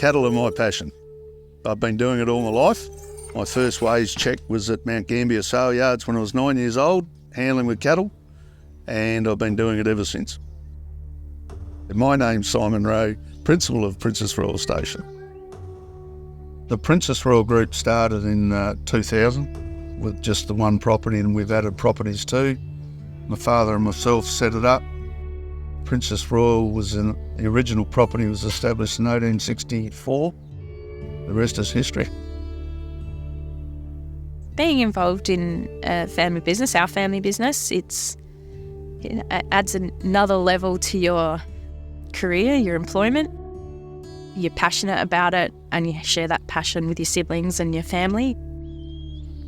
Cattle are my passion. I've been doing it all my life. My first wage check was at Mount Gambier Sale Yards when I was 9 years old, handling with cattle, and I've been doing it ever since. My name's Simon Rowe, Principal of Princess Royal Station. The Princess Royal Group started in 2000 with just the one property, and we've added properties too. My father and myself set it up. Princess Royal the original property was established in 1864. The rest is history. Being involved in a family business, our family business, it adds another level to your career, your employment. You're passionate about it and you share that passion with your siblings and your family.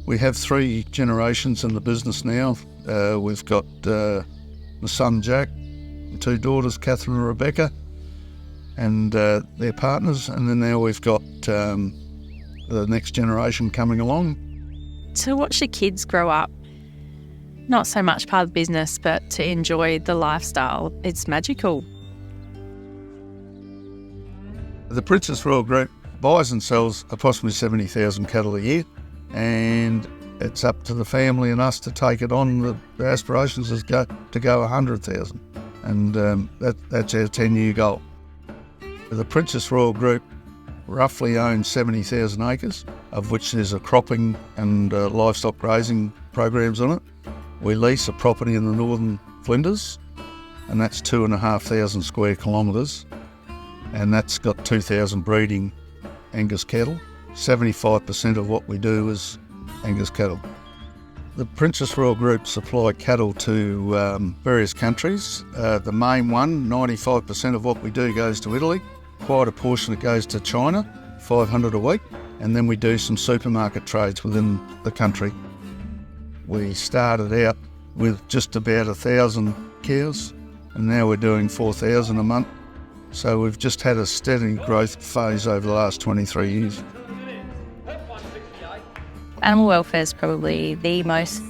We have 3 generations in the business now. We've got my son Jack, 2 daughters, Catherine and Rebecca, and their partners, and then now we've got the next generation coming along. To watch the kids grow up, not so much part of the business, but to enjoy the lifestyle, it's magical. The Princess Royal Group buys and sells approximately 70,000 cattle a year, and it's up to the family and us to take it on. The aspirations is to go 100,000, and that's our 10-year goal. The Princess Royal Group roughly owns 70,000 acres, of which there's a cropping and livestock grazing programs on it. We lease a property in the northern Flinders, and that's 2,500 square kilometres, and that's got 2,000 breeding Angus cattle. 75% of what we do is Angus cattle. The Princess Royal Group supply cattle to various countries. The main one, 95% of what we do goes to Italy. Quite a portion that goes to China, 500 a week, and then we do some supermarket trades within the country. We started out with just about 1,000 cows, and now we're doing 4,000 a month. So we've just had a steady growth phase over the last 23 years. Animal welfare is probably the most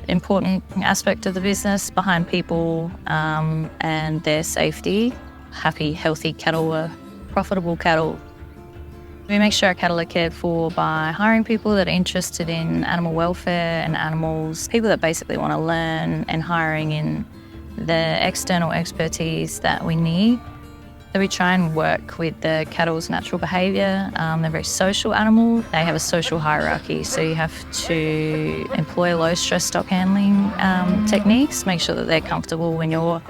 important aspect of the business, behind people and their safety. Happy, healthy cattle are profitable cattle. We make sure our cattle are cared for by hiring people that are interested in animal welfare and animals, people that basically want to learn, and hiring in the external expertise that we need. So we try and work with the cattle's natural behaviour. They're very social animals. They have a social hierarchy, so you have to employ low-stress stock handling techniques, make sure that they're comfortable in your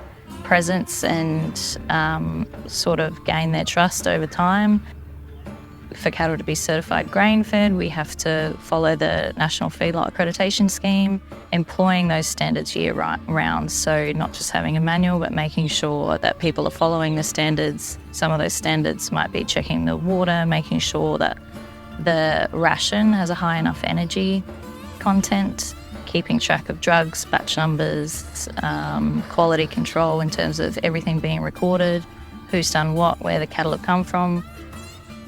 presence, and sort of gain their trust over time. For cattle to be certified grain-fed, we have to follow the National Feedlot Accreditation Scheme, employing those standards year-round. So not just having a manual, but making sure that people are following the standards. Some of those standards might be checking the water, making sure that the ration has a high enough energy content, keeping track of drugs, batch numbers, quality control in terms of everything being recorded, who's done what, where the cattle have come from.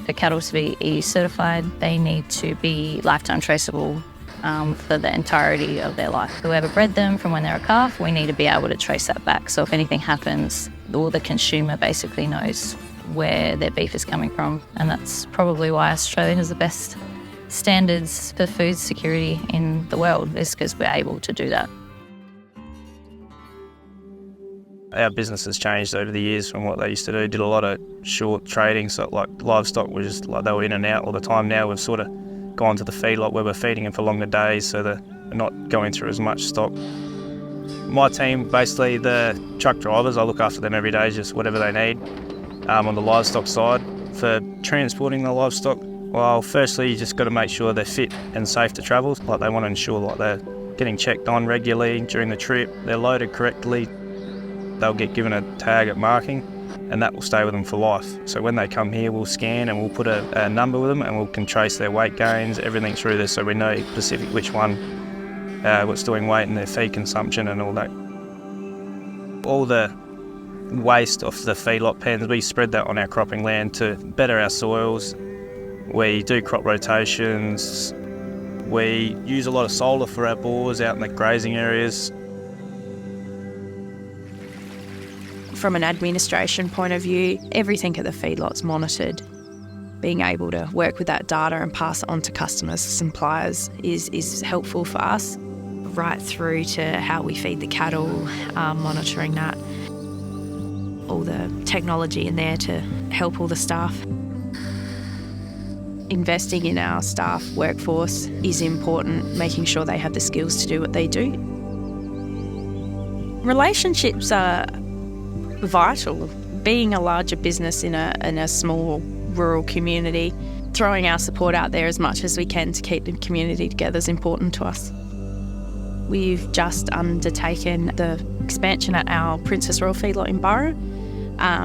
For cattle to be EU certified, they need to be lifetime traceable for the entirety of their life. Whoever bred them from when they're a calf, we need to be able to trace that back. So if anything happens, all the consumer basically knows where their beef is coming from. And that's probably why Australia has the best standards for food security in the world, is because we're able to do that. Our business has changed over the years from what they used to do. Did a lot of short trading, so like livestock was just like they were in and out all the time. Now we've sort of gone to the feedlot where we're feeding them for longer days, so they're not going through as much stock. My team, basically the truck drivers, I look after them every day, just whatever they need. On the livestock side, for transporting the livestock, well, firstly you just got to make sure they're fit and safe to travel. Like they want to ensure like they're getting checked on regularly during the trip, they're loaded correctly. They'll get given a tag at marking, and that will stay with them for life. So when they come here, we'll scan and we'll put a number with them, and we can trace their weight gains, everything through this, so we know specific which one, what's doing weight and their feed consumption and all that. All the waste off the feedlot pens, we spread that on our cropping land to better our soils. We do crop rotations. We use a lot of solar for our bores out in the grazing areas. From an administration point of view, everything at the feedlot's monitored. being able to work with that data and pass it on to customers, suppliers is helpful for us, right through to how we feed the cattle, monitoring that, all the technology in there to help all the staff. Investing in our staff workforce is important, making sure they have the skills to do what they do. Relationships are vital. Being a larger business in a small rural community, throwing our support out there as much as we can to keep the community together is important to us. We've just undertaken the expansion at our Princess Royal Feedlot in Burra,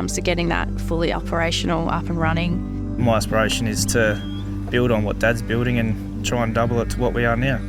so getting that fully operational, up and running. My aspiration is to build on what Dad's building and try and double it to what we are now.